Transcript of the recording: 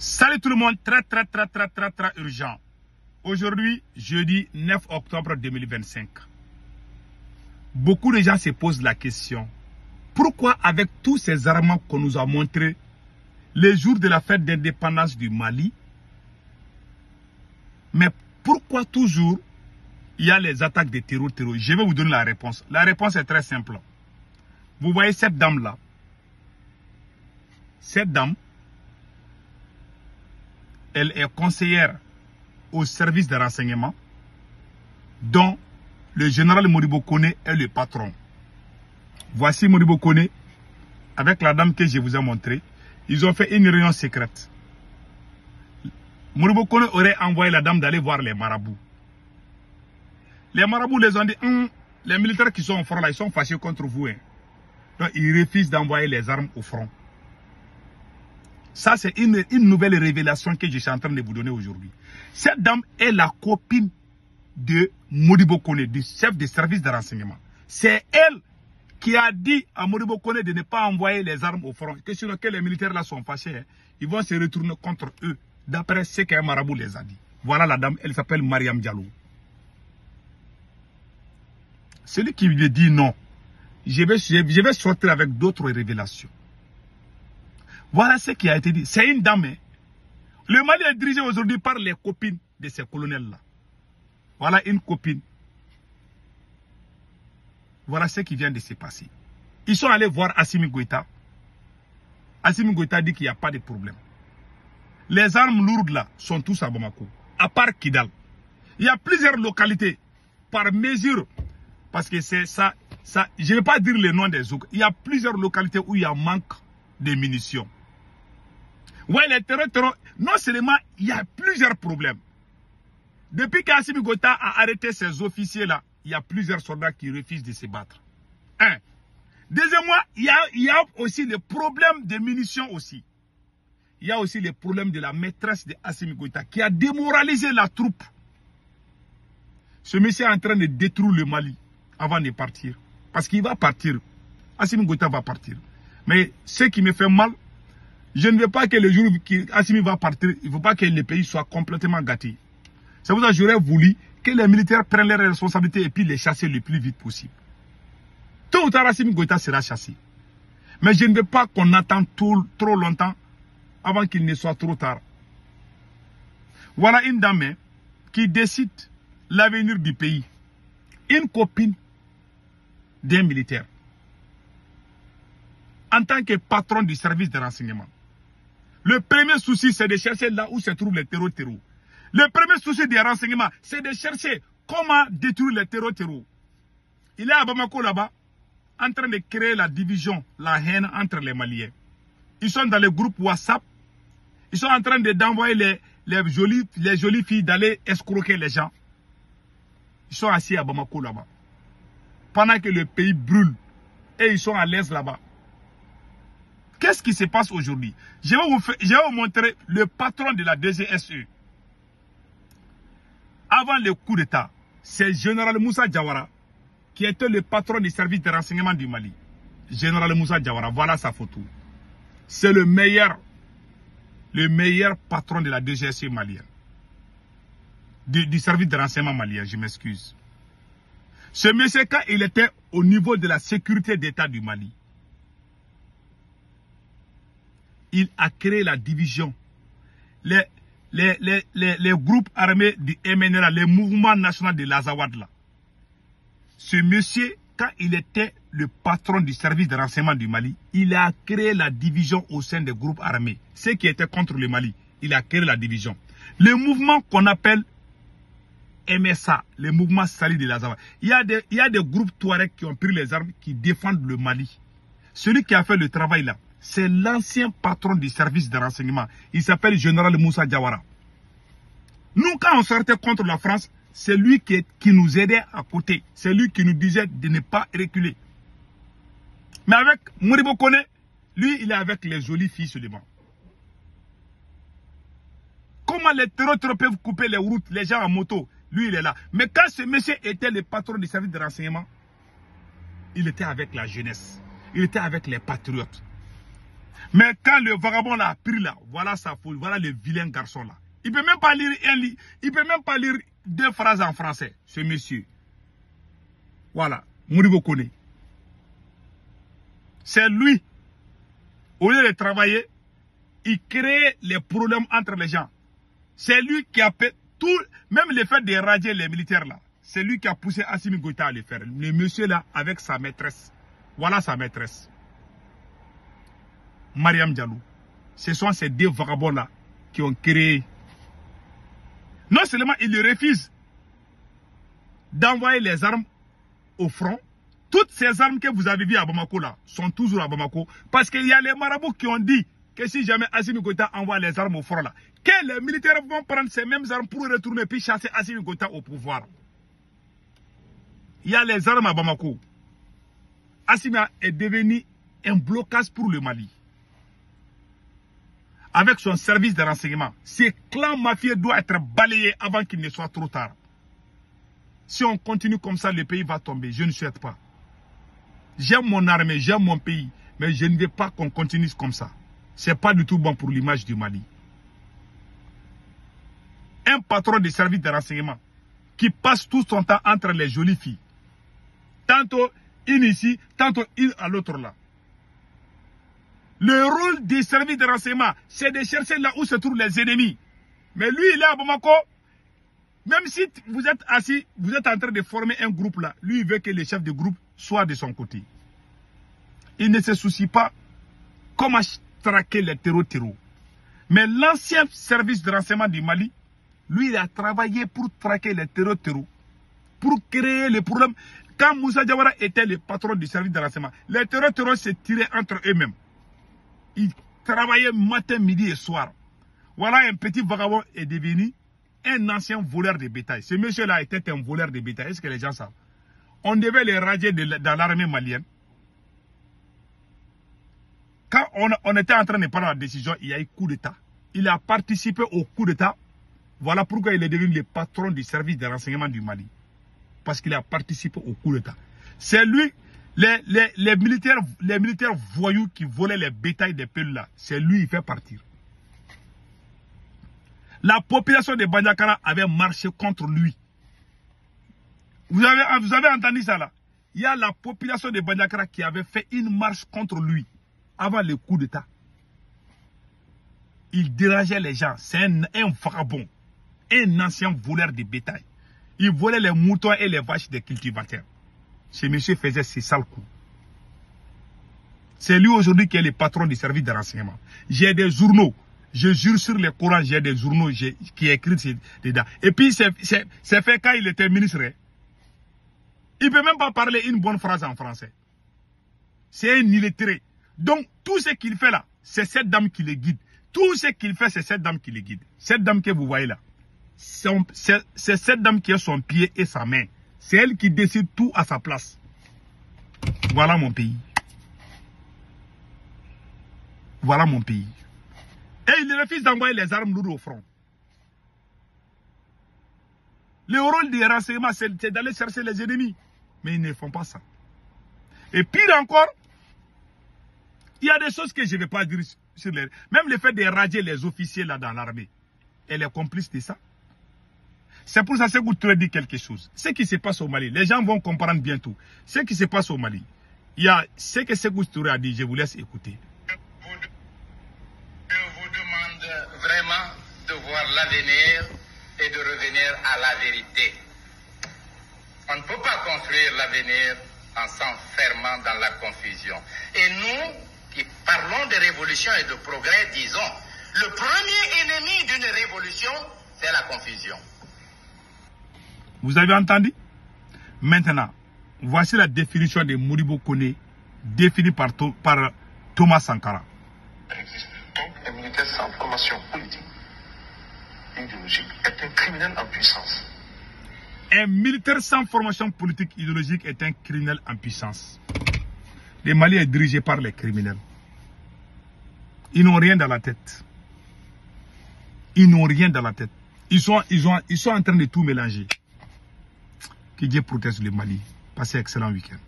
Salut tout le monde, très urgent. Aujourd'hui, jeudi 9 octobre 2025. Beaucoup de gens se posent la question. Pourquoi avec tous ces armements qu'on nous a montrés les jours de la fête d'indépendance du Mali, mais pourquoi toujours il y a les attaques de terror? Je vais vous donner la réponse. La réponse est très simple. Vous voyez cette dame-là. Cette dame, elle est conseillère au service de renseignement dont le général Modibo Koné est le patron. Voici Modibo Koné avec la dame que je vous ai montrée. Ils ont fait une réunion secrète. Modibo Koné aurait envoyé la dame d'aller voir les marabouts. Les marabouts les ont dit, les militaires qui sont au front là, ils sont fâchés contre vous. Hein. Donc ils refusent d'envoyer les armes au front. Ça, c'est une nouvelle révélation que je suis en train de vous donner aujourd'hui. Cette dame est la copine de Modibo Koné, du chef de service de renseignement. C'est elle qui a dit à Modibo Koné de ne pas envoyer les armes au front. Que sinon que les militaires là sont fâchés, hein, ils vont se retourner contre eux, d'après ce qu'un marabout les a dit. Voilà la dame, elle s'appelle Mariam Diallo. Celui qui lui dit non, je vais sortir avec d'autres révélations. Voilà ce qui a été dit. C'est une dame. Hein. Le Mali est dirigé aujourd'hui par les copines de ces colonels-là. Voilà une copine. Voilà ce qui vient de se passer. Ils sont allés voir Assimi Goïta. Assimi Goïta dit qu'il n'y a pas de problème. Les armes lourdes là sont tous à Bamako. À part Kidal. Il y a plusieurs localités par mesure. Parce que c'est ça. Je ne vais pas dire le nom des autres. Il y a plusieurs localités où il y a manque de munitions. Ouais, les terreurs, non seulement il y a plusieurs problèmes. Depuis qu'Assimi Goïta a arrêté ces officiers-là, il y a plusieurs soldats qui refusent de se battre. Un. Deuxièmement, il y a aussi les problèmes de munitions aussi. Il y a aussi les problèmes de la maîtresse d'Assimi Goïta qui a démoralisé la troupe. Ce monsieur est en train de détruire le Mali avant de partir. Parce qu'il va partir. Assimi Goïta va partir. Mais ce qui me fait mal, je ne veux pas que le jour où Assimi va partir, il ne faut pas que le pays soit complètement gâté. C'est pour ça que j'aurais voulu que les militaires prennent leurs responsabilités et puis les chasser le plus vite possible. Tôt ou tard, Assimi Goïta sera chassé. Mais je ne veux pas qu'on attende trop longtemps avant qu'il ne soit trop tard. Voilà une dame qui décide l'avenir du pays. Une copine d'un militaire. En tant que patron du service de renseignement. Le premier souci, c'est de chercher là où se trouvent les terreaux. Le premier souci des renseignements, c'est de chercher comment détruire les terreaux. Il est à Bamako là-bas, en train de créer la division, la haine entre les Maliens. Ils sont dans le groupe WhatsApp. Ils sont en train d'envoyer les jolies filles d'aller escroquer les gens. Ils sont assis à Bamako là-bas. Pendant que le pays brûle. Et ils sont à l'aise là-bas. Qu'est-ce qui se passe aujourd'hui? Je vais vous montrer le patron de la DGSE. Avant le coup d'État, c'est le général Moussa Diawara qui était le patron du service de renseignement du Mali. Général Moussa Diawara, voilà sa photo. C'est le meilleur patron de la DGSE malienne. Du service de renseignement malien, je m'excuse. Ce monsieur, quand il était au niveau de la sécurité d'État du Mali, il a créé la division. Les groupes armés du MNLA, les mouvements nationaux de l'Azawad là. Ce monsieur, quand il était le patron du service de renseignement du Mali, il a créé la division au sein des groupes armés. Ceux qui étaient contre le Mali, il a créé la division. Le mouvement qu'on appelle MSA, le mouvement Sali de l'Azawad. Il y a des groupes Touareg qui ont pris les armes, qui défendent le Mali. Celui qui a fait le travail là, c'est l'ancien patron du service de renseignement. Il s'appelle général Moussa Diawara. Nous, quand on sortait contre la France, c'est lui qui nous aidait à côté. C'est lui qui nous disait de ne pas reculer. Mais avec Modibo Koné, lui, il est avec les jolies filles seulement. Comment les terreurs peuvent couper les routes, les gens en moto? Lui, il est là. Mais quand ce monsieur était le patron du service de renseignement, il était avec la jeunesse. Il était avec les patriotes. Mais quand le vagabond l'a pris là, voilà sa folie, voilà le vilain garçon là. Il peut même pas lire il peut même pas lire 2 phrases en français, ce monsieur. Voilà, Modibo Kone. C'est lui, au lieu de travailler, il crée les problèmes entre les gens. C'est lui qui a fait tout, même le fait de radier les militaires là. C'est lui qui a poussé Assimi Goïta à le faire. Le monsieur là, avec sa maîtresse. Voilà sa maîtresse. Mariam Diallo. Ce sont ces 2 vagabonds là qui ont créé. Non seulement il refuse d'envoyer les armes au front. Toutes ces armes que vous avez vues à Bamako là sont toujours à Bamako. Parce qu'il y a les marabouts qui ont dit que si jamais Assimi Goïta envoie les armes au front là, que les militaires vont prendre ces mêmes armes pour retourner puis chasser Assimi Goïta au pouvoir. Il y a les armes à Bamako. Assimi est devenu un blocage pour le Mali. Avec son service de renseignement, ce clan mafieux doit être balayé avant qu'il ne soit trop tard. Si on continue comme ça, le pays va tomber. Je ne souhaite pas. J'aime mon armée, j'aime mon pays, mais je ne veux pas qu'on continue comme ça. Ce n'est pas du tout bon pour l'image du Mali. Un patron de service de renseignement qui passe tout son temps entre les jolies filles. Tantôt une ici, tantôt une à l'autre là. Le rôle des services de renseignement, c'est de chercher là où se trouvent les ennemis. Mais lui, il est à Bamako. Même si vous êtes assis, vous êtes en train de former un groupe là, lui, il veut que les chefs de groupe soient de son côté. Il ne se soucie pas comment traquer les terreaux. Mais l'ancien service de renseignement du Mali, lui, il a travaillé pour traquer les terreaux, pour créer les problèmes. Quand Moussa Diawara était le patron du service de renseignement, les terreaux se tiraient entre eux-mêmes. Ils travaillaient matin, midi et soir. Voilà, un petit vagabond est devenu un ancien voleur de bétail. Ce monsieur-là était un voleur de bétail. Est-ce que les gens savent? On devait les radier dans l'armée malienne. Quand on était en train de prendre la décision, il y a eu coup d'État. Il a participé au coup d'État. Voilà pourquoi il est devenu le patron du service de renseignement du Mali. Parce qu'il a participé au coup d'État. C'est lui, les militaires voyous qui volaient les bétails des peuples là. C'est lui, il fait partir. La population de Bandiakara avait marché contre lui. Vous avez entendu ça là? Il y a la population de Bandiakara qui avait fait une marche contre lui avant le coup d'État. Il dérangeait les gens. C'est un vagabond, un ancien voleur de bétail. Il volait les moutons et les vaches des cultivateurs. Ce monsieur faisait ses sales coups. C'est lui aujourd'hui qui est le patron du service de renseignement. J'ai des journaux. Je jure sur les Corans, j'ai des journaux qui écrivent dedans. Et puis, c'est fait quand il était ministre. Il ne peut même pas parler une bonne phrase en français. C'est un illettré. Donc, tout ce qu'il fait là, c'est cette dame qui le guide. Tout ce qu'il fait, c'est cette dame qui le guide. Cette dame que vous voyez là, c'est cette dame qui a son pied et sa main. C'est elle qui décide tout à sa place. Voilà mon pays. Voilà mon pays. Et il refuse d'envoyer les armes lourdes au front. Le rôle des renseignements, c'est d'aller chercher les ennemis. Mais ils ne font pas ça. Et pire encore, il y a des choses que je ne vais pas dire sur les... Même le fait de radier les officiers là dans l'armée. Elle est complice de ça. C'est pour ça que vous te dit quelque chose. Ce qui se passe au Mali, les gens vont comprendre bientôt. Ce qui se passe au Mali, il y a ce que Sékou Touré a dit, je vous laisse écouter. Vraiment de voir l'avenir et de revenir à la vérité. On ne peut pas construire l'avenir en s'enfermant dans la confusion. Et nous, qui parlons de révolution et de progrès, disons, le premier ennemi d'une révolution, c'est la confusion. Vous avez entendu? Maintenant, voici la définition de Modibo Kone, définie par Thomas Sankara. Donc, un militaire sans formation politique, idéologique, est un criminel en puissance. Un militaire sans formation politique idéologique est un criminel en puissance. Le Mali est dirigé par les criminels. Ils n'ont rien dans la tête. Ils n'ont rien dans la tête. Ils sont en train de tout mélanger. Que Dieu protège le Mali. Passez un excellent week-end.